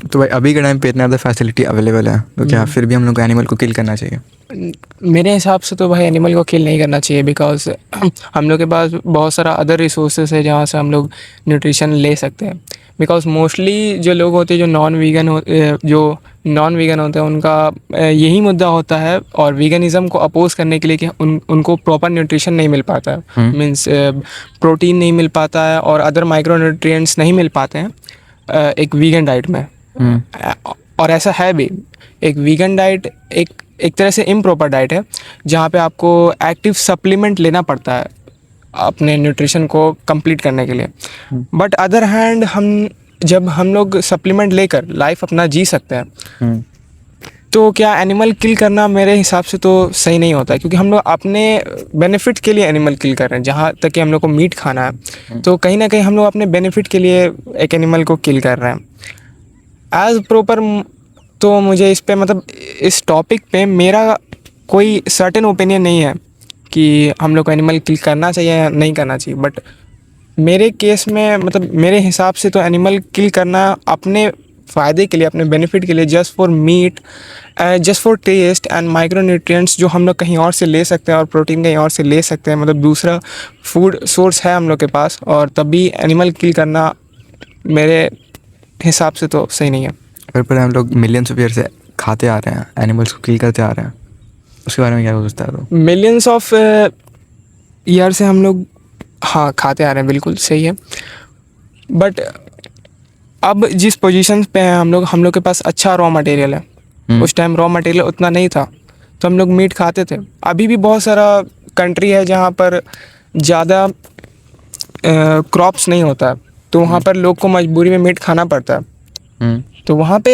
तो भाई अभी के टाइम पे इतना ज़्यादा फैसिलिटी अवेलेबल है, तो क्या फिर भी हम लोग को एनिमल को किल करना चाहिए? मेरे हिसाब से तो भाई एनिमल को किल नहीं करना चाहिए, बिकॉज हम लोग के पास बहुत सारा अदर रिसोर्सेज है जहाँ से हम लोग न्यूट्रिशन ले सकते हैं। बिकॉज मोस्टली जो लोग होते हैं जो नॉन वीगन होते हैं उनका यही मुद्दा होता है, और वीगनिज़म को अपोज करने के लिए कि उनको प्रॉपर न्यूट्रिशन नहीं मिल पाता है, मीन्स प्रोटीन नहीं मिल पाता है और अदर माइक्रो न्यूट्रिएंट्स नहीं मिल पाते हैं एक वीगन डाइट में। और ऐसा है भी, एक वीगन डाइट एक तरह से इम्प्रॉपर डाइट है जहाँ पे आपको एक्टिव सप्लीमेंट लेना पड़ता है अपने न्यूट्रिशन को कंप्लीट करने के लिए। बट अदर हैंड जब हम लोग सप्लीमेंट लेकर लाइफ अपना जी सकते हैं, तो क्या एनिमल किल करना मेरे हिसाब से तो सही नहीं होता है, क्योंकि हम लोग अपने बेनिफिट के लिए एनिमल किल कर रहे हैं। जहाँ तक कि हम लोग को मीट खाना है तो कहीं ना कहीं हम लोग अपने बेनिफिट के लिए एक एनिमल को किल कर रहे हैं एज प्रॉपर। तो मुझे इस पे मतलब इस टॉपिक पे मेरा कोई सर्टेन ओपिनियन नहीं है कि हम लोग को एनिमल किल करना चाहिए या नहीं करना चाहिए। बट मेरे केस में मतलब मेरे हिसाब से तो एनिमल किल करना अपने फ़ायदे के लिए, अपने बेनिफिट के लिए, just for meat, just for taste and micronutrients जो हम लोग कहीं और से ले सकते हैं और प्रोटीन कहीं और से ले सकते हैं, मतलब दूसरा फूड सोर्स है हम लोग के पास, और तब भी एनिमल किल करना मेरे हिसाब से तो सही नहीं है। पर हम लोग मिलियंस ऑफ ईयर से खाते आ रहे हैं, एनिमल्स को किल करते आ रहे हैं, उसके बारे में क्या सोचता है? तो मिलियंस ऑफ ईयर से हम लोग हाँ खाते आ रहे हैं, बिल्कुल सही है। बट अब जिस पोजीशन पे हैं हम लोग के पास अच्छा रॉ मटेरियल है। उस टाइम रॉ मटेरियल उतना नहीं था तो हम लोग मीट खाते थे। अभी भी बहुत सारा कंट्री है जहाँ पर ज़्यादा क्रॉप्स नहीं होता है, तो वहाँ पर लोग को मजबूरी में मीट खाना पड़ता है। तो वहाँ पे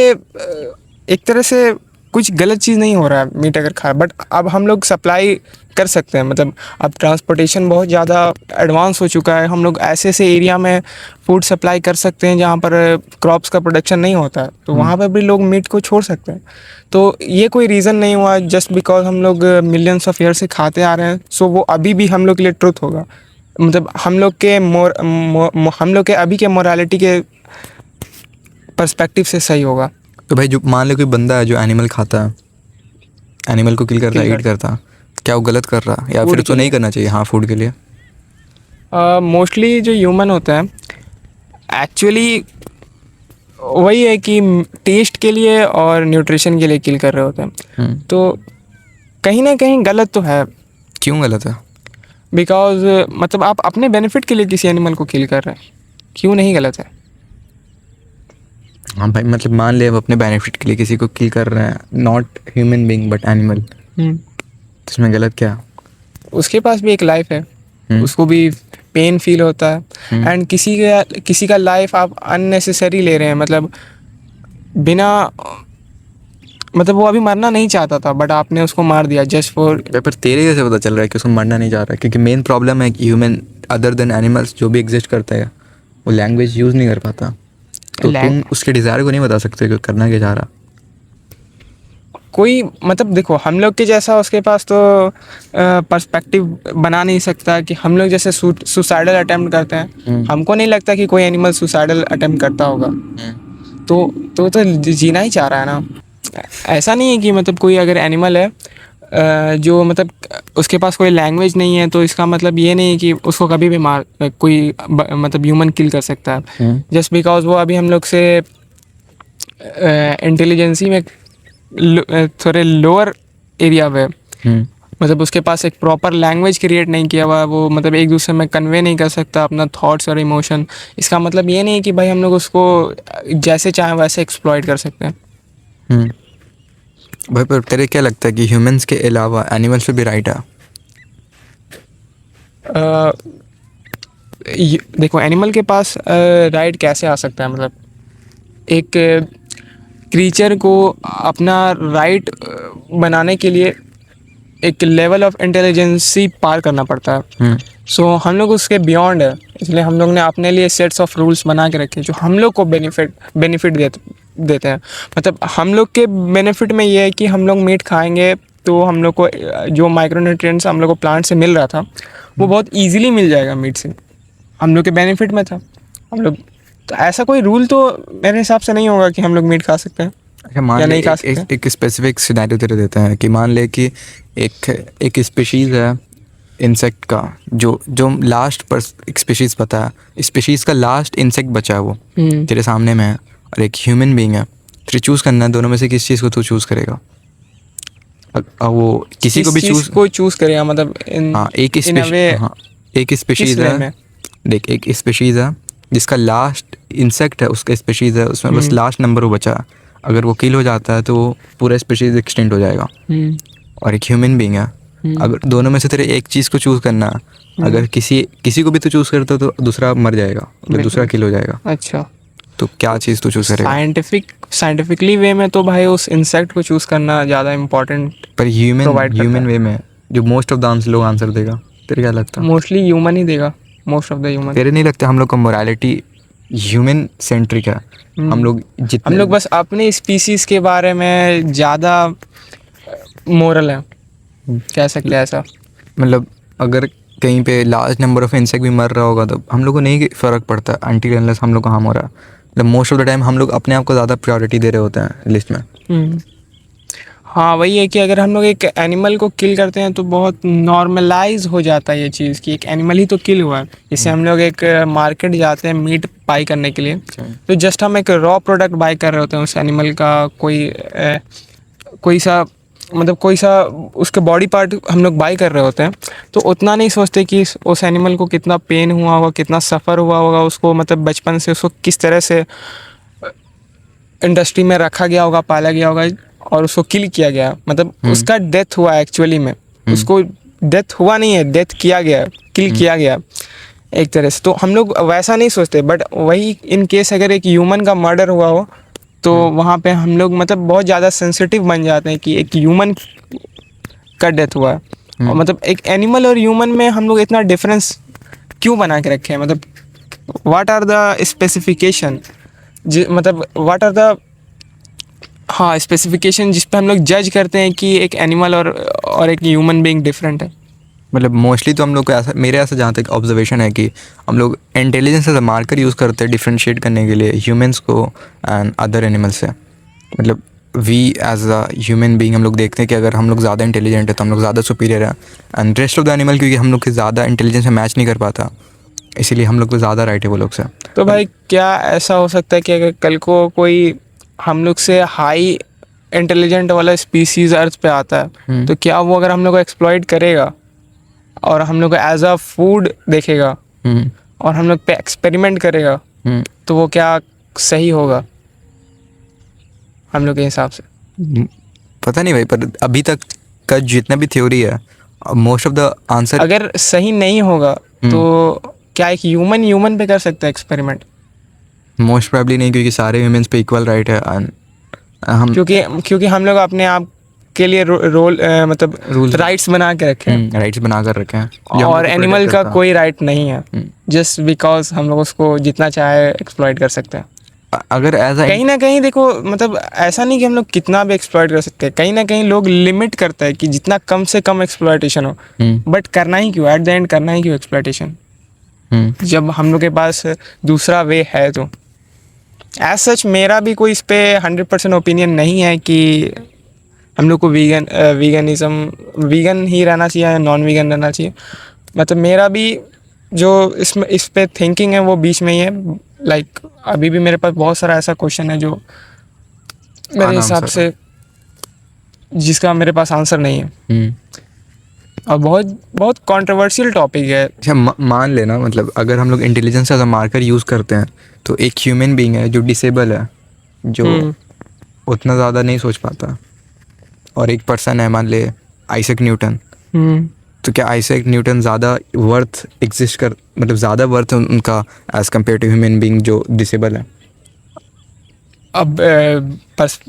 एक तरह से कुछ गलत चीज़ नहीं हो रहा है मीट अगर खा। बट अब हम लोग सप्लाई कर सकते हैं, मतलब अब ट्रांसपोर्टेशन बहुत ज़्यादा एडवांस हो चुका है। हम लोग ऐसे ऐसे एरिया में फूड सप्लाई कर सकते हैं जहाँ पर क्रॉप्स का प्रोडक्शन नहीं होता है, तो वहाँ पर भी लोग मीट को छोड़ सकते हैं। तो ये कोई रीज़न नहीं हुआ जस्ट बिकॉज हम लोग मिलियंस ऑफ ईयर से खाते आ रहे हैं, सो वो अभी भी हम लोग के लिए ट्रुथ होगा। मतलब हम लोग के अभी के मोरालिटी के पर्सपेक्टिव से सही होगा। तो भाई जो मान लो कोई बंदा है जो एनिमल खाता है, एनिमल को किल करता है, ईट करता है, क्या वो गलत कर रहा है या फिर उसको नहीं करना चाहिए? हाँ, फूड के लिए मोस्टली जो ह्यूमन होता है एक्चुअली वही है कि टेस्ट के लिए और न्यूट्रिशन के लिए किल कर रहे होते हैं। तो कहीं ना कहीं गलत तो है। क्यों गलत है? बिकॉज मतलब आप अपने बेनिफिट के लिए किसी एनिमल को किल कर रहे हैं, क्यों नहीं गलत है? हाँ भाई, मतलब मान ले अब अपने बेनिफिट के लिए किसी को किल कर रहे हैं, not human being but animal, तो इसमें गलत क्या? उसके पास भी एक लाइफ है, उसको भी पेन फील होता है। एंड किसी का लाइफ आप अननेसेसरी ले रहे हैं, मतलब बिना मतलब वो अभी मरना नहीं चाहता था बट आपने उसको मार दिया जस्ट फॉर। पर तेरे कैसे पता चल रहा है कि उसको मरना नहीं चाह रहा है? क्योंकि मेन प्रॉब्लम है कि ह्यूमन अदर देन एनिमल्स जो भी एग्जिस्ट करता है वो लैंग्वेज यूज़ नहीं कर पाता, तो तुम उसके डिज़ायर को नहीं बता सकते कि करना क्या चाह रहा। कोई मतलब देखो, हम लोग के जैसा उसके पास तो पर्सपेक्टिव बना नहीं सकता कि हम लोग जैसे सुसाइडल अटेम्प्ट करते हैं। हमको नहीं लगता कि कोई एनिमल सुसाइडल अटेम्प्ट करता होगा। तो जीना ही चाह रहा है ना। ऐसा नहीं है कि मतलब कोई अगर एनिमल है जो मतलब उसके पास कोई लैंग्वेज नहीं है, तो इसका मतलब ये नहीं है कि उसको कभी भी मतलब ह्यूमन किल कर सकता है जस्ट बिकॉज वो अभी हम लोग से इंटेलिजेंसी में थोड़े लोअर एरिया पे, मतलब उसके पास एक प्रॉपर लैंग्वेज क्रिएट नहीं किया हुआ, वो मतलब एक दूसरे में कन्वे नहीं कर सकता अपना थॉट्स और इमोशन। इसका मतलब ये नहीं कि भाई हम लोग उसको जैसे चाहें वैसे एक्सप्लॉइट कर सकते हैं। भाई पर तेरे क्या लगता है कि ह्यूमंस के अलावा एनिमल्स पे भी राइट है? देखो, एनिमल के पास राइट कैसे आ सकता है? मतलब एक क्रीचर को अपना राइट बनाने के लिए एक लेवल ऑफ इंटेलिजेंसी पार करना पड़ता है। सो हम लोग उसके बियॉन्ड है, इसलिए हम लोग ने अपने लिए सेट्स ऑफ रूल्स बना के रखे जो हम लोग को बेनिफिट देते हैं। मतलब हम लोग के बेनिफिट में ये है कि हम लोग मीट खाएंगे तो हम लोग को जो माइक्रोन्यूट्रिएंट्स हम लोग को प्लांट से मिल रहा था वो बहुत ईजीली मिल जाएगा मीट से। हम लोग के बेनिफिट में था। हम लोग तो ऐसा कोई रूल तो मेरे हिसाब से नहीं होगा कि हम लोग मीट खा सकते हैं अच्छा मान या ले नहीं खा एक, सकते। एक, एक स्पेसिफिक सिनेरियो तेरे देते हैं कि मान ले कि एक स्पीशीज़ है इंसेक्ट का, जो जो लास्ट पर एक स्पीशीज़ पता है, स्पीशीज़ का लास्ट इंसेक्ट बचा है वो तेरे सामने में है, और एक ह्यूमन बीइंग है, तुझे चूज़ करना है दोनों में से किस चीज़ को तू चूज़ करेगा। वो किसी को भी चूज़, को चूज करेगा मतलब हाँ एक इन अ वे हाँ एक स्पीशीज़ वे है, में। देख एक स्पीशीज़ है जिसका लास्ट इंसेक्ट है, उसका स्पीशीज़ है, उसमें बस लास्ट नंबर वो बचा है, अगर वो किल हो जाता है तो वो पूरा स्पीशीज़ एक्सटेंड हो जाएगा। और एक ह्यूमन बीइंग है, अगर दोनों में से तेरे एक चीज़ को चूज़ करना है, अगर किसी को भी तो चूज़ करता तो दूसरा मर जाएगा, मतलब दूसरा किल हो जाएगा, अच्छा, तो क्या चीज़ तो चूज़ करेगा। साइंटिफिकली वे में तो भाई उस इंसेक्ट को चूज करना ज़्यादा इम्पोर्टेंट पर प्रोवाइड करता ह्यूमन है। वे में जो मोस्ट ऑफ द आंसर लोग आंसर देगा, तेरे क्या लगता है? मोस्टली ह्यूमन ही देगा, मोस्ट ऑफ द ह्यूमन। तेरे नहीं लगता हम लोग का मोरालिटी ह्यूमन सेंट्रिक है? हम लोग जितने हम लोग बस अपने स्पीसीज के बारे में ज़्यादा मोरल है, कह सकते हैं ऐसा। मतलब अगर कहीं पे लार्ज नंबर ऑफ इंसेक्ट भी मर रहा होगा तो हम लोग को नहीं फ़र्क पड़ता अनटिल अनलेस हम लोग को हार्म हो रहा है। मतलब मोस्ट ऑफ द टाइम हम लोग अपने आप को ज़्यादा प्रायोरिटी दे रहे होते हैं लिस्ट में। हाँ वही है कि अगर हम लोग एक एनिमल को किल करते हैं तो बहुत नॉर्मलाइज हो जाता है ये चीज़ कि एक एनिमल ही तो किल हुआ है। जैसे हम लोग एक मार्केट जाते हैं मीट बाई करने के लिए, तो जस्ट हम एक रॉ प्रोडक्ट बाई कर रहे होते हैं उस एनिमल का, कोई सा उसके बॉडी पार्ट हम लोग बाई कर रहे होते हैं, तो उतना नहीं सोचते कि उस एनिमल को कितना पेन हुआ होगा, कितना सफ़र हुआ होगा, उसको मतलब बचपन से उसको किस तरह से इंडस्ट्री में रखा गया होगा, पाला गया होगा और उसको किल किया गया। मतलब उसका डेथ हुआ एक्चुअली में, उसको डेथ हुआ नहीं है, डेथ किया गया, किल किया गया एक तरह से। तो हम लोग वैसा नहीं सोचते, बट वही इन केस अगर एक ह्यूमन का मर्डर हुआ हो तो वहाँ पे हम लोग मतलब बहुत ज़्यादा सेंसिटिव बन जाते हैं कि एक ह्यूमन का डेथ हुआ है। और मतलब एक एनिमल और ह्यूमन में हम लोग इतना डिफरेंस क्यों बना के रखे हैं? मतलब व्हाट आर द स्पेसिफिकेशन, मतलब व्हाट आर द स्पेसिफिकेशन जिस पे हम लोग जज करते हैं कि एक एनिमल और एक ह्यूमन बीइंग डिफरेंट है। मतलब मोस्टली तो हम लोग को ऐसा, मेरे ऐसा जहाँ तक ऑब्जर्वेशन है कि हम लोग intelligence as a marker use करते हैं डिफ्रेंशिएट करने के लिए ह्यूमंस को एंड अदर एनिमल्स से। मतलब we as a human being हम लोग देखते हैं कि अगर हम लोग ज़्यादा इंटेलिजेंट है तो हम लोग ज़्यादा सुपीरियर है, and rest of the animal क्योंकि हम लोग के ज़्यादा इंटेलिजेंस से मैच नहीं कर पाता, इसीलिए हम लोग को ज़्यादा राइट है वो लोग से। तो भाई क्या ऐसा हो सकता है कि अगर कल को कोई हम लोग से हाई इंटेलिजेंट वाला स्पीसीज अर्थ पे आता है, तो क्या वो अगर हम लोग को एक्सप्लॉइट करेगा और हम लोग को एज अ फूड देखेगा और हम लोग पे एक्सपेरिमेंट करेगा, तो वो क्या सही होगा हम लोग के हिसाब से? पता नहीं भाई, पर अभी तक का जितना भी थ्योरी है, मोस्ट ऑफ द आंसर अगर सही नहीं होगा तो क्या एक ह्यूमन पे कर सकता है एक्सपेरिमेंट? मोस्ट प्रोबेबली नहीं, क्योंकि सारे ह्यूमंस पे इक्वल राइट है। हम क्योंकि हम लोग अपने आप के लिए रोल मतलब रूल्स राइट्स बना के रखे हैं, राइट्स बना कर रखे हैं जो हम और लोग को एनिमल protect का करता है। कोई राइट नहीं है, जस्ट बिकॉज हम लोग उसको जितना चाहे एक्सप्लॉइट कर सकते हैं। अगर ऐसा कहीं ना कहीं देखो, मतलब ऐसा नहीं कि हम लोग कितना भी एक्सप्लॉइट कर सकते हैं, कहीं ना कहीं लोग लिमिट करते हैं कि जितना कम से कम एक्सप्लॉइटेशन हो, बट करना ही क्यों, एट द एंड करना ही क्यों एक्सप्लॉइटेशन, जब हम लोग के पास दूसरा वे है। तो एज सच मेरा भी कोई इस पे 100% ओपिनियन नहीं है कि हम लोग को वीगन ही रहना चाहिए या नॉन वीगन रहना चाहिए। मतलब मेरा भी जो इस पे थिंकिंग है वो बीच में ही है। लाइक अभी भी मेरे पास बहुत सारा ऐसा क्वेश्चन है जो मेरे हिसाब से जिसका मेरे पास आंसर नहीं है, और बहुत बहुत कंट्रोवर्शियल टॉपिक है। अच्छा मान लेना, मतलब अगर हम लोग intelligence as a marker use करते हैं तो एक ह्यूमन बीइंग है जो डिसेबल है, जो उतना ज़्यादा नहीं सोच पाता, और एक पर्सन है मान ले आइजैक न्यूटन, तो क्या आइजैक न्यूटन ज़्यादा वर्थ एग्जिस्ट कर, मतलब ज़्यादा वर्थ है उनका as compared to human being जो डिसेबल है? अब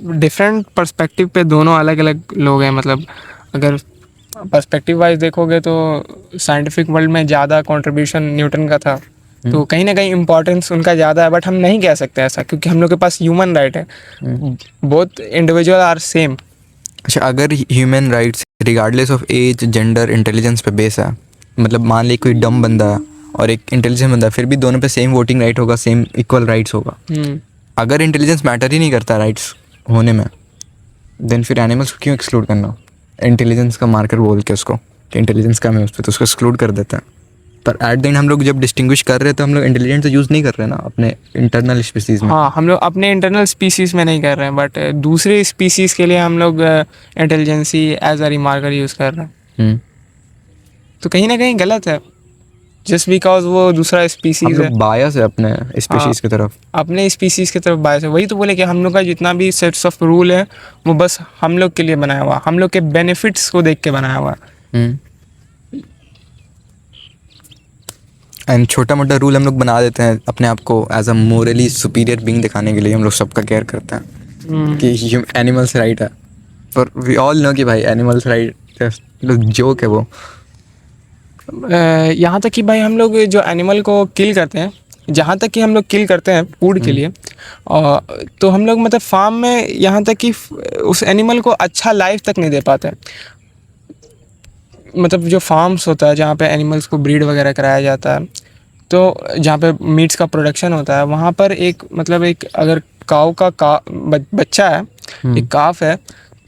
डिफरेंट पर्सपेक्टिव पे दोनों अलग अलग लोग हैं। मतलब अगर पर्सपेक्टिव वाइज देखोगे तो साइंटिफिक वर्ल्ड में ज़्यादा कंट्रीब्यूशन न्यूटन का था, तो कहीं ना कहीं इम्पोर्टेंस उनका ज़्यादा है, बट हम नहीं कह सकते ऐसा क्योंकि हम लोग के पास ह्यूमन राइट है, बोथ इंडिविजुअल आर सेम। अच्छा, अगर human rights regardless of age, gender, intelligence पे बेस है, मतलब मान ले कोई डम बंदा है और एक इंटेलिजेंट बंदा है, फिर भी दोनों पे सेम वोटिंग राइट होगा, सेम इक्वल राइट्स होगा। अगर इंटेलिजेंस मैटर ही नहीं करता राइट्स होने में, देन फिर एनिमल्स को क्यों एक्सक्लूड करना? इंटेलिजेंस का मार्कर बोल के उसको कि इंटेलिजेंस कम है उस पर, तो उसको एक्सक्लूड कर देते हैं। पर एट द एंड हम लोग जब डिस्टिंग्विश कर रहे हैं तो हम लोग इंटेलिजेंट तो यूज़ नहीं कर रहे हैं ना अपने इंटरनल स्पीसीज में। हाँ, हम लोग अपने इंटरनल स्पीसीज़ में नहीं कर रहे हैं, बट दूसरे स्पीसीज़ के लिए हम लोग इंटेलिजेंसी एज अ रिमार्कर यूज़ कर रहे हैं। तो कहीं ना कहीं गलत है, जस्ट बिकॉज वो दूसरा हम स्पीसीज़ है, लोग बायस है अपने स्पीशीज़ की तरफ। अपने स्पीसीज़ की तरफ बायस है। वही तो बोले कि हम लोग का जितना भी सेट्स ऑफ रूल है वो बस हम लोग के लिए बनाया हुआ, हम लोग के बेनिफिट्स को देख के बनाया हुआ। एंड छोटा मोटा रूल हम लोग बना देते हैं अपने आप को as a morally superior being दिखाने के लिए। हम लोग सबका केयर करते हैं कि एनिमल्स राइट है, पर वी ऑल नो कि भाई एनिमल्स राइट जोक है वो। यहाँ तक कि भाई हम लोग जो एनिमल को किल करते हैं, जहाँ तक कि हम लोग किल करते हैं फूड के लिए, और तो हम लोग मतलब फार्म में यहाँ तक कि उस एनिमल को अच्छा लाइफ तक नहीं दे पाते। मतलब जो फार्म्स होता है जहाँ पे एनिमल्स को ब्रीड वगैरह कराया जाता है, तो जहाँ पे मीट्स का प्रोडक्शन होता है, वहाँ पर एक मतलब एक अगर काऊ का बच्चा है, एक काफ है,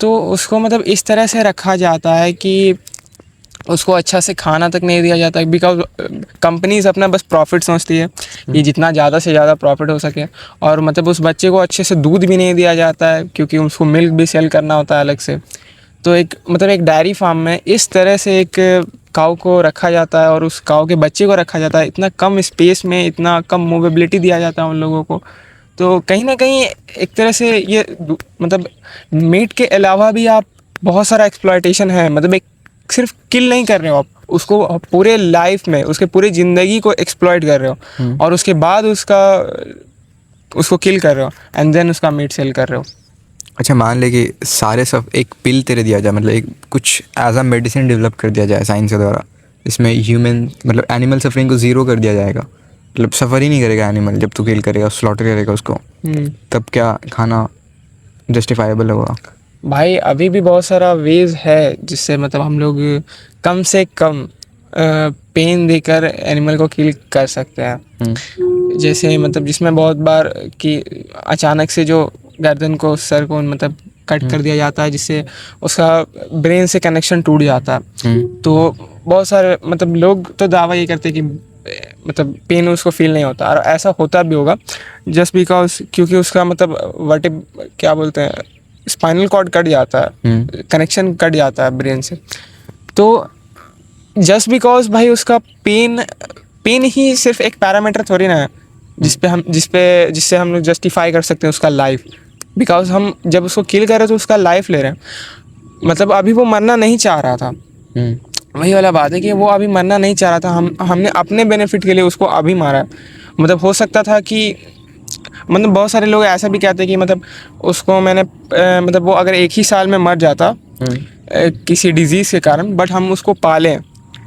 तो उसको मतलब इस तरह से रखा जाता है कि उसको अच्छा से खाना तक नहीं दिया जाता, बिकॉज कंपनीज अपना बस प्रॉफिट सोचती है कि जितना ज़्यादा से ज़्यादा प्रॉफिट हो सके। और मतलब उस बच्चे को अच्छे से दूध भी नहीं दिया जाता है, क्योंकि उसको मिल्क भी सेल करना होता है अलग से। तो एक मतलब एक डायरी फार्म में इस तरह से एक काऊ को रखा जाता है और उस काऊ के बच्चे को रखा जाता है, इतना कम स्पेस में इतना कम मूवेबिलिटी दिया जाता है उन लोगों को। तो कहीं ना कहीं एक तरह से ये मतलब मीट के अलावा भी आप बहुत सारा एक्सप्लॉयटेशन है, मतलब एक सिर्फ किल नहीं कर रहे हो आप उसको, पूरे लाइफ में उसके पूरी ज़िंदगी को एक्सप्लॉयट कर रहे हो, और उसके बाद उसको किल कर रहे हो एंड देन उसका मीट सेल कर रहे हो। अच्छा, मान ले कि सारे सब एक पिल तेरे दिया जाए, मतलब एक कुछ एज अ मेडिसिन डेवलप कर दिया जाए साइंस के द्वारा, इसमें ह्यूमन मतलब एनिमल सफरिंग को ज़ीरो कर दिया जाएगा, मतलब सफ़र ही नहीं करेगा एनिमल जब तू किल करेगा, स्लॉटर करेगा उसको, तब क्या खाना जस्टिफाइबल होगा? भाई अभी भी बहुत सारा वेज है जिससे मतलब हम लोग कम से कम पेन देकर एनिमल को किल कर सकते हैं। जैसे मतलब जिसमें बहुत बार कि अचानक से जो गर्दन को, सर को मतलब कट कर दिया जाता है, जिससे उसका ब्रेन से कनेक्शन टूट जाता है। तो बहुत सारे मतलब लोग तो दावा ये करते हैं कि मतलब पेन उसको फील नहीं होता, और ऐसा होता भी होगा जस्ट बिकॉज क्योंकि उसका मतलब क्या बोलते हैं, स्पाइनल कॉर्ड कट जाता है, कनेक्शन कट जाता है ब्रेन से। तो जस्ट बिकॉज भाई उसका पेन ही सिर्फ एक पैरामीटर थोड़ी ना है जिससे हम लोग जस्टिफाई कर सकते हैं उसका लाइफ। बिकॉज हम जब उसको किल कर रहे हैं तो उसका लाइफ ले रहे हैं, मतलब अभी वो मरना नहीं चाह रहा था। वही वाला बात है कि वो अभी मरना नहीं चाह रहा था, हमने अपने बेनिफिट के लिए उसको अभी मारा। मतलब हो सकता था कि मतलब बहुत सारे लोग ऐसा भी कहते हैं कि मतलब उसको मैंने मतलब वो अगर एक ही साल में मर जाता किसी डिजीज़ के कारण, बट हम उसको पालें,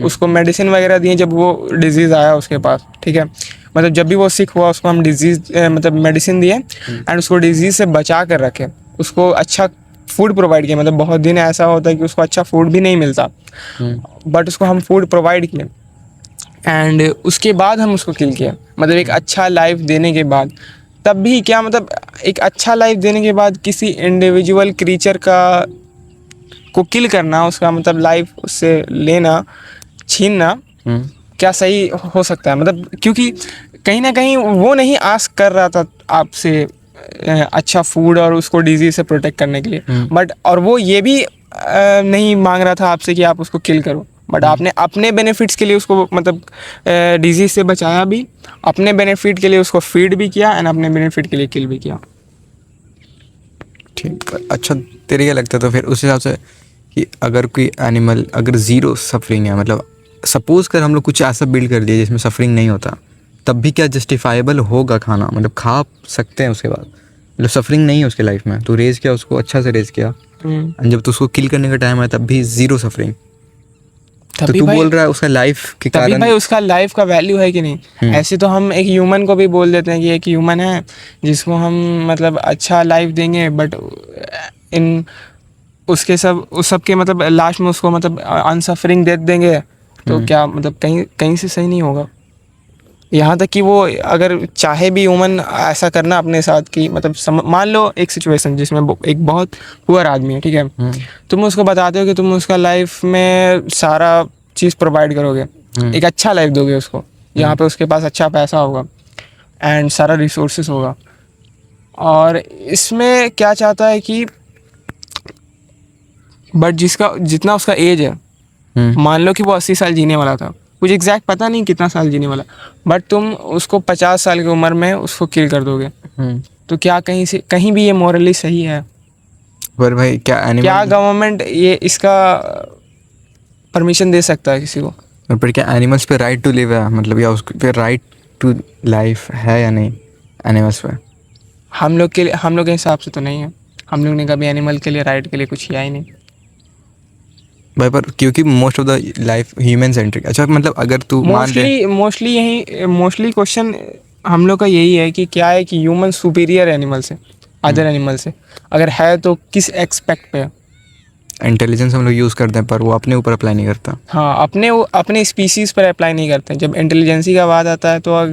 उसको मेडिसिन वगैरह दिए जब वो डिजीज़ आया उसके पास, ठीक है, मतलब जब भी वो सिक हुआ उसको हम मतलब मेडिसिन दिए एंड उसको डिजीज़ से बचा कर रखे, उसको अच्छा फूड प्रोवाइड किया। मतलब बहुत दिन ऐसा होता है कि उसको अच्छा फूड भी नहीं मिलता, बट उसको हम फूड प्रोवाइड किए एंड उसके बाद हम उसको किल किया, मतलब एक अच्छा लाइफ देने के बाद। तब भी क्या मतलब एक अच्छा लाइफ देने के बाद किसी इंडिविजुअल क्रीचर को किल करना, उसका मतलब लाइफ उससे लेना, छीनना, क्या सही हो सकता है? मतलब क्योंकि कहीं ना कहीं वो नहीं आस्क कर रहा था आपसे अच्छा फूड और उसको डिजीज से प्रोटेक्ट करने के लिए, बट और वो ये भी नहीं मांग रहा था आपसे कि आप उसको किल करो, बट आपने अपने बेनिफिट्स के लिए उसको मतलब डिजीज से बचाया भी, अपने बेनिफिट के लिए उसको फीड भी किया एंड अपने बेनिफिट के लिए किल भी किया। ठीक, अच्छा तेरे क्या लगता है तो फिर उस हिसाब से कि अगर कोई एनिमल अगर ज़ीरो सफरिंग है, मतलब सपोज कर हम लोग कुछ ऐसा बिल्ड कर दिया जिसमें सफरिंग नहीं होता, तब भी क्या जस्टिफाइबल होगा खाना? मतलब खा सकते हैं उसके बाद, मतलब सफरिंग नहीं है उसके लाइफ में, तो रेज़ किया उसको, अच्छा से रेज़ किया, जब तो उसको किल करने का टाइम है तब भी ज़ीरो सफरिंग, तो तू बोल रहा है उसका लाइफ के कारण तभी भाई उसका लाइफ का वैल्यू है कि नहीं? ऐसे तो हम एक ह्यूमन को भी बोल देते हैं कि एक ह्यूमन है जिसको हम मतलब अच्छा लाइफ देंगे, बट इन उसके उस सब के मतलब लास्ट में उसको मतलब अनसफरिंग डेथ देंगे, तो क्या मतलब कहीं से सही नहीं होगा? यहाँ तक कि वो अगर चाहे भी ह्यूमन ऐसा करना अपने साथ कि मतलब मान लो एक सिचुएशन जिसमें एक बहुत पुअर आदमी है, ठीक है, तुम उसको बताते हो कि तुम उसका लाइफ में सारा चीज़ प्रोवाइड करोगे, एक अच्छा लाइफ दोगे उसको, यहाँ पे उसके पास अच्छा पैसा होगा एंड सारा रिसोर्सेस होगा, और इसमें क्या चाहता है कि बट जिसका जितना उसका एज है, मान लो कि वो 80 साल जीने वाला था, कुछ एग्जैक्ट पता नहीं कितना साल जीने वाला, बट तुम उसको 50 साल की उम्र में उसको किल कर दोगे, तो क्या कहीं भी ये मॉरली सही है? पर भाई क्या गवर्नमेंट ये इसका परमिशन दे सकता है किसी को? पर क्या एनिमल्स पे राइट टू लिव है, मतलब या उसके पे राइट टू लाइफ है या नहीं एनिमल्स पे? हम लोग के हिसाब से तो नहीं है, हम लोग ने कभी एनिमल के लिए राइट के लिए कुछ किया ही नहीं भाई। पर क्योंकि most of the life human centric. अच्छा मतलब अगर तू मान ले मोस्टली क्वेश्चन हम लोग का यही है कि क्या है कि ह्यूमन सुपीरियर एनिमल से, अदर एनिमल से, अगर है तो किस एक्सपेक्ट पे? इंटेलिजेंस हम लोग यूज़ करते हैं पर वो अपने ऊपर अप्लाई नहीं करता। हाँ, अपने स्पीसीज़ पर अप्लाई नहीं करते। जब इंटेलिजेंसी का बात आता है तो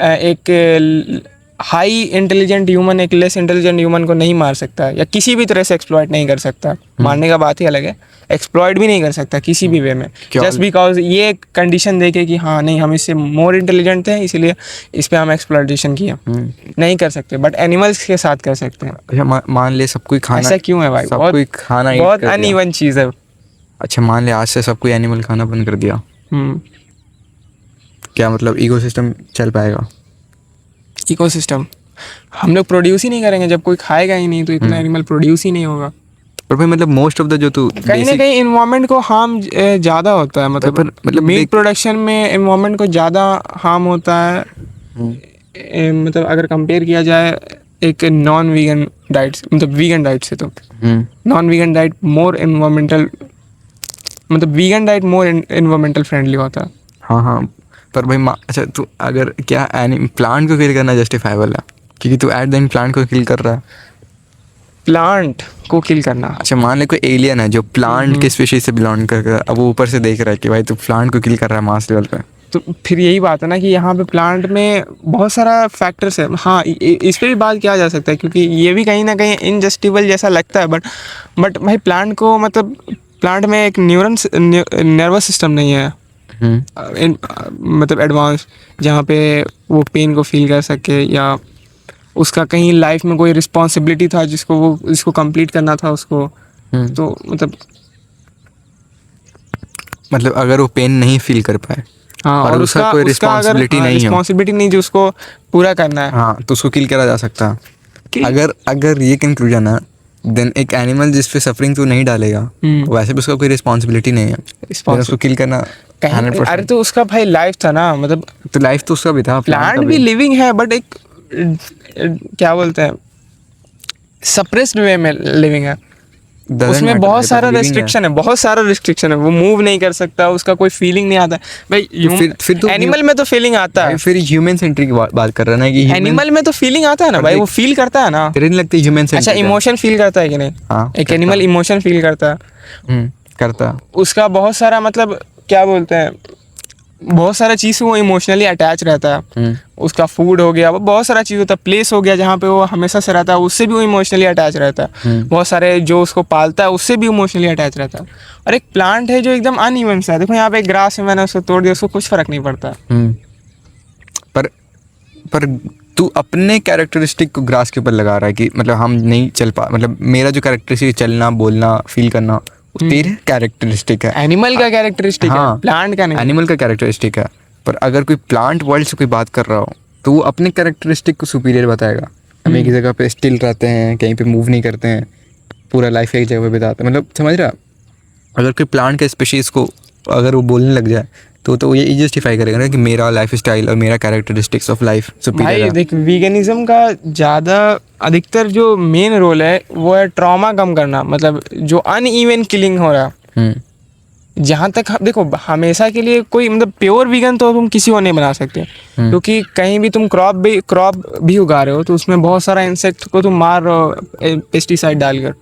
एक हाई इंटेलिजेंट ह्यूमन एक लेस इंटेलिजेंट ह्यूमन को नहीं मार सकता या किसी भी तरह से एक्सप्लॉइट नहीं कर सकता। मारने का बात ही अलग है, एक्सप्लॉइट भी नहीं कर सकता किसी भी वे में, जस्ट बिकॉज ये कंडीशन देके कि हाँ नहीं हम इससे मोर इंटेलिजेंट थे इसलिए इस पर हम एक्सप्लॉइटेशन किया। नहीं कर सकते, बट एनिमल्स के साथ कर सकते हैं। अच्छा मान ले सब कोई खाना, ऐसा क्यों है भाई? सब कोई खाना बहुत अनइवन चीज़ है। अच्छा मान ले आज से सब कोई एनिमल खाना बंद कर दिया, क्या मतलब इकोसिस्टम चल पाएगा? इकोसिस्टम हम लोग प्रोड्यूस ही नहीं करेंगे, जब कोई खाएगा ही नहीं तो इतना एनिमल प्रोड्यूस ही नहीं होगा। पर भाई मतलब मोस्ट ऑफ द जो तू कहीं ना कहीं इन्वायरमेंट को हार्म ज़्यादा होता है, मतलब मीट प्रोडक्शन में इन्वायरमेंट को ज़्यादा हार्म होता है। मतलब अगर कंपेयर किया जाए एक नॉन वीगन डाइट मतलब वीगन डाइट से, तो नॉन वीगन डाइट मोर इन्वायरमेंटल, मतलब वीगन डाइट मोर इन्वायरमेंटल फ्रेंडली होता है। हाँ पर भाई अच्छा तू अगर क्या प्लांट को किल करना जस्टिफाइबल है? क्योंकि तू एट द एंड प्लांट को किल कर रहा है। प्लांट को किल करना? अच्छा मान ले कोई एलियन है जो प्लांट के स्पीशीज से बिलोंग कर, अब वो ऊपर से देख रहा है कि भाई तू प्लांट को किल कर रहा है मास लेवल पे, तो फिर यही बात है ना कि यहाँ पे प्लांट में बहुत सारा फैक्टर्स है। हाँ इस पर भी बात किया जा सकता है क्योंकि ये भी कहीं ना कहीं इनजस्टिबल जैसा लगता है, बट भाई प्लांट को मतलब प्लांट में एक नर्वस सिस्टम नहीं है मतलब एडवांस, जहाँ पे वो पेन को फील कर सके या उसका कहीं लाइफ में कोई रिस्पॉन्सिबिलिटी था जिसको कंप्लीट करना था उसको। तो मतलब अगर वो पेन नहीं फील कर पाए, हाँ, और उसका कोई रिस्पॉन्सिबिलिटी नहीं जो उसको पूरा करना है, हाँ तो उसको किल करा जा सकता है। अगर ये कंक्लूजन है देन एक एनिमल जिस पे सफरिंग तो नहीं डालेगा, वैसे भी उसका कोई रिस्पॉन्सिबिलिटी नहीं है, उसको किल करना 100%। अरे तो उसका भाई लाइफ था ना, मतलब तो लाइफ तो उसका भी था, प्लांट भी लिविंग है बट एक क्या बोलते हैं सप्रेस्ड वे में लिविंग है। उसमें बहुत सारा रिस्ट्रिक्शन है, वो मूव नहीं कर सकता, उसका कोई फीलिंग नहीं आता भाई। फिर तो एनिमल में तो फीलिंग आता है। फिर ह्यूमन सेंट्रिक बात कर रहा है ना कि एनिमल में तो फीलिंग आता है ना भाई, वो फील करता है ना। तेरे नहीं लगती ह्यूमन सेंट्रिक? अच्छा इमोशन फील करता है कि नहीं? हाँ, एक एनिमल इमोशन फील करता है, करता। उसका बहुत सारा मतलब क्या बोलते हैं बहुत सारा चीज़ से वो इमोशनली अटैच रहता है। उसका फूड हो गया, वो बहुत सारा चीज़ होता है, प्लेस हो गया जहाँ पे वो हमेशा से रहता है, उससे भी वो इमोशनली अटैच रहता है। बहुत सारे जो उसको पालता है उससे भी इमोशनली अटैच रहता है। और एक प्लांट है जो एकदम अनइवन सा है, देखो यहाँ पे एक ग्रास है, मैंने उसको तोड़ दिया, उसको कुछ फ़र्क नहीं पड़ता। पर तू अपने कैरेक्टरिस्टिक को ग्रास के ऊपर लगा रहा है कि मतलब हम नहीं चल पा, मतलब मेरा जो कैरेक्टरिस्टिक चलना बोलना फील करना तेरे कैरेक्टरिस्टिक है, एनिमल का कैरेक्टरिस्टिक है, प्लांट का नहीं, एनिमल का कैरेक्टरिस्टिक है। पर अगर कोई प्लांट वर्ल्ड से कोई बात कर रहा हो तो वो अपने कैरेक्टरिस्टिक को सुपीरियर बताएगा। हम एक जगह पे स्टिल रहते हैं, कहीं पे मूव नहीं करते हैं, पूरा लाइफ एक जगह पे बिताते हैं, मतलब समझ रहा। अगर कोई प्लांट के स्पीशीज़ को अगर वो बोलने लग जाए तो ये जस्टिफाई करेगा ना कि मेरा लाइफ स्टाइल और मेरा कैरेक्टरिस्टिक्स ऑफ लाइफ सुपीरियर है। देख वीगनिज्म का ज़्यादा अधिकतर जो मेन रोल है वो है ट्रॉमा कम करना, मतलब जो अनइवन किलिंग हो रहा है। जहाँ तक देखो हमेशा के लिए कोई मतलब प्योर वीगन तो तुम किसी को नहीं बना सकते, क्योंकि कहीं भी तुम क्रॉप भी उगा रहे हो तो उसमें बहुत सारा इंसेक्ट को तुम मार रहे हो पेस्टिसाइड डालकर।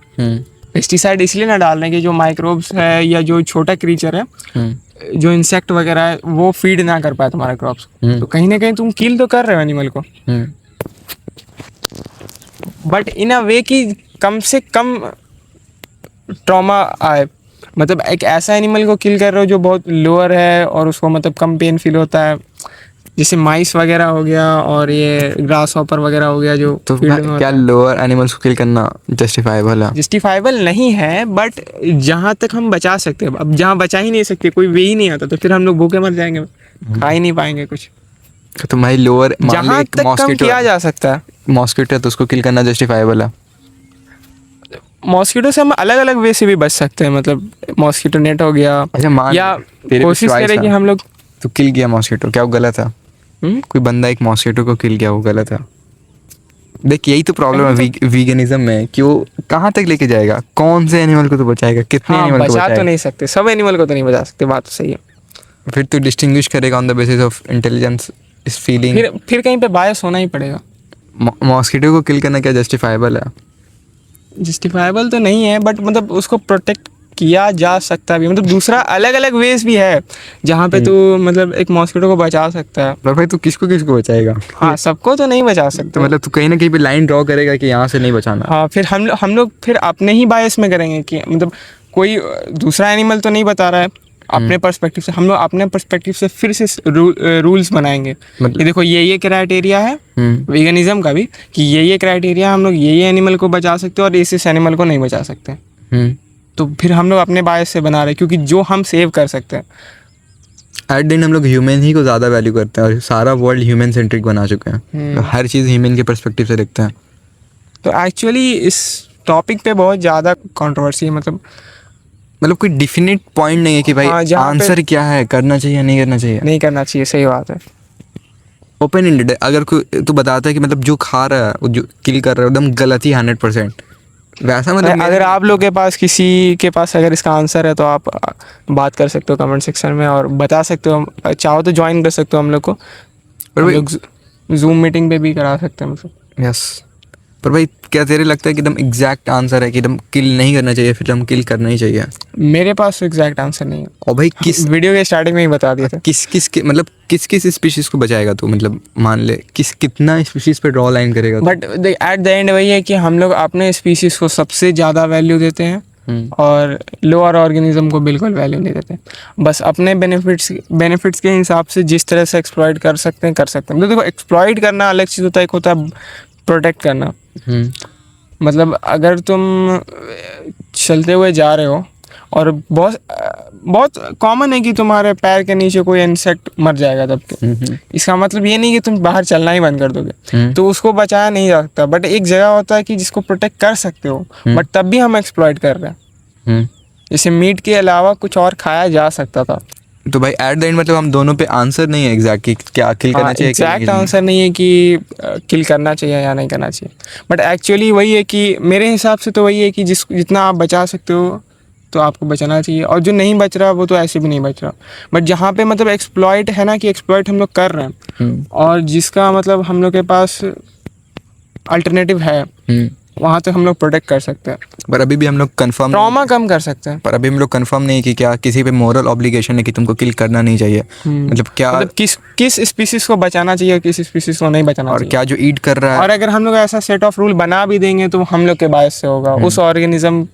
पेस्टिसाइड इसलिए ना डाल रहे हैं कि जो माइक्रोब्स है या जो छोटा क्रीचर है, जो इंसेक्ट वगैरह है, वो फीड ना कर पाए तुम्हारे क्रॉप्स को। तो कहीं ना कहीं तुम किल तो कर रहे हो एनिमल को, बट इन अ वे कि कम से कम ट्रॉमा आए। मतलब एक ऐसा एनिमल को किल कर रहे हो जो बहुत लोअर है और उसको मतलब कम पेन फील होता है, जैसे माइस वगैरह हो गया और ये ग्रास हॉपर वगैरह हो गया जो तो फील्ड में क्या लोअर एनिमल्स को किल करना जस्टिफाइबल है? जस्टिफाइबल नहीं है, बट जहाँ तक हम बचा सकते हैं, अब जहाँ बचा ही नहीं सकते, कोई वे ही नहीं आता, तो फिर हम लोग भूखे मर जाएंगे, खा ही नहीं पाएंगे कुछ। तो भाई लोअर जहाँ तक कम किया जा सकता है, मॉस्किटो है तो उसको किल करना जस्टिफाइबल है। मॉस्किटो से हम अलग अलग वे से भी बच सकते हैं, मतलब मॉस्किटो नेट हो गया, अच्छा मान या तेरे कोशिश करें कि हम लोग तो किल किया मॉस्किटो, क्या वो गलत है? कोई बंदा एक मॉस्किटो को किल किया, वो गलत है? देख यही तो प्रॉब्लम है वीगनिज्म में कि वो कहाँ तक लेके जाएगा, कौन से एनिमल को तो बचाएगा, कितने हाँ, एनिमल को बचा बचाएगा? तो नहीं सकते, सब एनिमल को तो नहीं बचा सकते, बात तो सही है। फिर तो डिस्टिंग्विश करेगा on the basis of intelligence, इस फीलिंग। फिर कहीं पे बायस होना ही पड़ेगा। मॉस्किटो को किल करना क्या जस्टिफाइबल है? जस्टिफाइबल तो नहीं है, बट मतलब उसको प्रोटेक्ट किया जा सकता भी, मतलब दूसरा अलग अलग वेज भी है जहाँ पे तू मतलब एक मॉस्किटो को बचा सकता है। पर भाई तू किसको किसको बचाएगा? हाँ, सबको तो नहीं बचा सकते। तो मतलब तू कहीं ना कहीं पे लाइन ड्रॉ करेगा कि यहाँ से नहीं बचाना। हाँ, फिर हम लोग फिर अपने ही बायस में करेंगे कि मतलब कोई दूसरा एनिमल तो नहीं बता रहा है, अपने पर्सपेक्टिव से हम लोग अपने पर्सपेक्टिव से फिर से रूल्स बनाएंगे कि देखो ये क्राइटेरिया है वीगनिज्म का भी, कि ये क्राइटेरिया हम लोग ये एनिमल को बचा सकते हैं और इस एनिमल को नहीं बचा सकते। तो फिर हम लोग अपने बायस से बना रहे हैं, क्योंकि जो हम सेव कर सकते हैं। एट द एंड हम लोग ह्यूमन ही को ज़्यादा वैल्यू करते हैं और सारा वर्ल्ड ह्यूमन सेंट्रिक बना चुके हैं, तो हर चीज़ ह्यूमन के पर्सपेक्टिव से देखते हैं। तो एक्चुअली इस टॉपिक पे बहुत ज़्यादा कंट्रोवर्सी है, मतलब कोई डिफिनिट पॉइंट नहीं है कि भाई आंसर क्या है, करना चाहिए या नहीं करना चाहिए। नहीं करना चाहिए, सही बात है। ओपन एंडेड है। अगर कोई तू बताता है कि मतलब जो खा रहा है, जो किल कर रहा है, एकदम गलत ही 100%, वैसा मतलब अगर आप लोग के पास किसी के पास अगर इसका आंसर है तो आप बात कर सकते हो कमेंट सेक्शन में और बता सकते हो, चाहो तो ज्वाइन कर सकते हो हम लोग को, हम लोग जूम मीटिंग पे भी करा सकते हैं मतलब। यस, पर भाई क्या तेरे लगता है कि एकदम एग्जैक्ट आंसर है कि एकदम किल नहीं करना चाहिए, फिर हम किल करना ही चाहिए? मेरे पास एग्जैक्ट आंसर नहीं है। और भाई किस वीडियो के स्टार्टिंग में ही बता दिया था, मतलब किस स्पीशीज को बचाएगा तू? मतलब मान ले कितना स्पीशीज पे ड्रॉ लाइन करेगा? बट एट द एंड वही है कि हम लोग अपने स्पीशीज को सबसे ज़्यादा वैल्यू देते हैं और लोअर ऑर्गेनिज्म को बिल्कुल वैल्यू नहीं देते। बस अपने बेनिफिट्स के हिसाब से जिस तरह से एक्सप्लॉइट कर सकते हैं मतलब देखो, एक्सप्लॉइट करना अलग चीज़ होता है, एक होता है प्रोटेक्ट करना। मतलब अगर तुम चलते हुए जा रहे हो और बहुत कॉमन है कि तुम्हारे पैर के नीचे कोई इंसेक्ट मर जाएगा तब के, इसका मतलब ये नहीं कि तुम बाहर चलना ही बंद कर दोगे, तो उसको बचाया नहीं जा सकता। बट एक जगह होता है कि जिसको प्रोटेक्ट कर सकते हो, बट तब भी हम एक्सप्लॉइट कर रहे हैं। जैसे मीट के अलावा कुछ और खाया जा सकता था। तो भाई एट द एंड मतलब हम दोनों पे आंसर नहीं है एग्जैक्ट कि क्या किल करना चाहिए। एग्जैक्ट आंसर नहीं है कि किल करना चाहिए या नहीं करना चाहिए, बट एक्चुअली वही है कि मेरे हिसाब से तो वही है कि जितना आप बचा सकते हो तो आपको बचाना चाहिए, और जो नहीं बच रहा वो तो ऐसे भी नहीं बच रहा। बट जहाँ पे मतलब एक्सप्लॉइट है ना, कि एक्सप्लॉइट हम लोग कर रहे हैं और जिसका मतलब हम लोग के पास अल्टरनेटिव है, वहाँ तक हम लोग प्रोटेक्ट कर सकते हैं। पर अभी भी हम लोग कंफर्म ट्रॉमा कम कर सकते हैं। पर अभी हम लोग कंफर्म नहीं कि क्या किसी पे मोरल ऑब्लिगेशन है कि तुमको किल करना नहीं चाहिए। मतलब क्या किस स्पीसीज को बचाना चाहिए और किस स्पीसीज को नहीं बचाना चाहिए, और क्या जो ईट कर रहा है। और अगर हम लोग ऐसा सेट ऑफ रूल बना भी देंगे तो हम लोग के बायस से होगा, उस ऑर्गेनिज्म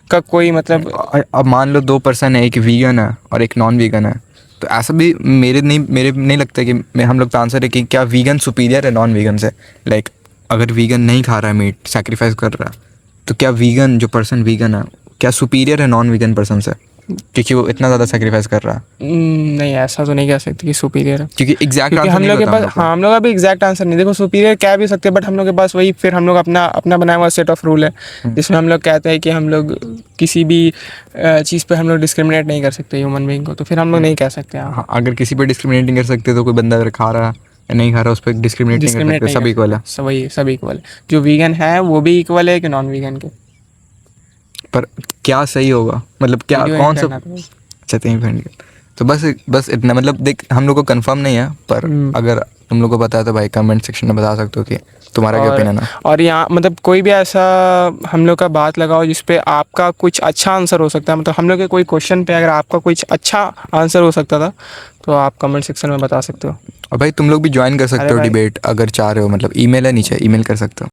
का कोई मतलब। अब मान लो 2 पर्सन है, एक वीगन है और एक नॉन वीगन है, तो ऐसा भी मेरे नहीं लगता कि हम लोग का आंसर है कि क्या वीगन सुपीरियर है नॉन वीगन से। लाइक अगर वीगन नहीं खा रहा है मीट, सैक्रिफाइस कर रहा है, तो क्या वीगन जो पर्सन वीगन है क्या सुपीरियर है नॉन वीगन पर्सन से, क्योंकि वो इतना ज़्यादा सैक्रिफाइस कर रहा है? नहीं, ऐसा तो नहीं कह सकते कि सुपीरियर है, क्योंकि एग्जैक्ट आंसर हम लोग के पास, हाँ, हम लोग का भी एग्जैक्ट आंसर नहीं। देखो, सुपीरियर कह भी सकते हैं, बट हम लोग के पास वही फिर हम लोग अपना बनाया हुआ सेट ऑफ रूल है, जिसमें हम लोग कहते हैं कि हम लोग किसी भी चीज़ पे हम लोग डिस्क्रिमिनेट नहीं कर सकते ह्यूमन बीइंग को, तो फिर हम लोग नहीं कह सकते। हाँ, अगर किसी पे डिस्क्रिमिनेट नहीं कर सकते तो कोई बंदा अगर खा रहा है या नहीं खा रहा उस पर डिस्क्रिमिनेट नहीं कर सकते, सब इक्वल है। सब इक्वल है, जो वीगन है वो भी इक्वल है कि नॉन वीगन के। पर क्या सही होगा, मतलब क्या कौन सा अच्छा नहीं? तो बस इतना, मतलब देख हम लोग को कंफर्म नहीं है, पर अगर तुम लोग को पता है तो भाई कमेंट सेक्शन में बता सकते हो कि तुम्हारा क्या ओपिनियन है? और यहाँ मतलब कोई भी ऐसा हम लोग का बात लगाओ जिस पे आपका कुछ अच्छा आंसर हो सकता है, मतलब हम लोग के कोई क्वेश्चन पे अगर आपका कुछ अच्छा आंसर हो सकता था तो आप कमेंट सेक्शन में बता सकते हो। और भाई तुम लोग भी ज्वाइन कर सकते अरे हो भाई। डिबेट अगर चाह रहे हो, मतलब ईमेल है नीचे, ईमेल कर सकते हो।